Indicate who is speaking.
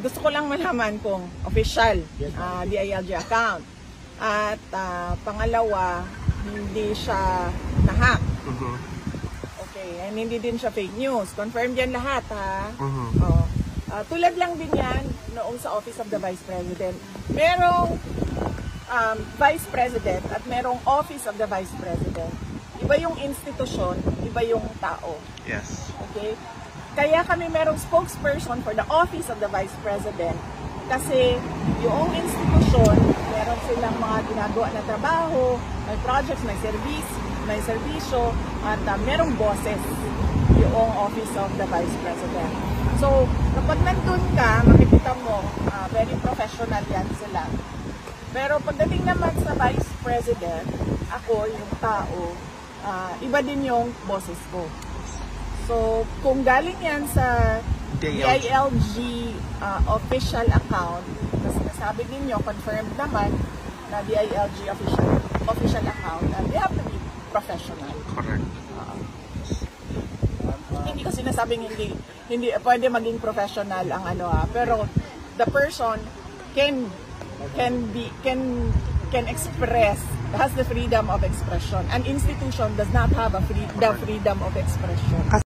Speaker 1: gusto ko lang malaman kung official DILG account. At pangalawa, hindi siya na-hack. Okay, and hindi din siya fake news. Confirm yan lahat, ha? Tulad lang din yan noong sa Office of the Vice President. Merong Vice President at merong Office of the Vice President. Iba yung institusyon, iba yung tao.
Speaker 2: Yes.
Speaker 1: Okay? Kaya kami merong spokesperson for the Office of the Vice President kasi yung institusyon, meron silang mga ginagawa na trabaho, may projects, may service, may serbisyo, at merong bosses yung Office of the Vice President. So, kapag nandun ka, makikita mo, very professional yan sila. Pero pagdating naman sa Vice President, ako, yung tao, iba din yung boses ko. So, kung galing yan sa DILG official account, kasi nasabi ninyo, confirmed naman na DILG official account, they have to be professional.
Speaker 2: Correct.
Speaker 1: Hindi ko sinasabing hindi pwede maging professional ang pero the person can express, has the freedom of expression. An institution does not have the freedom of expression.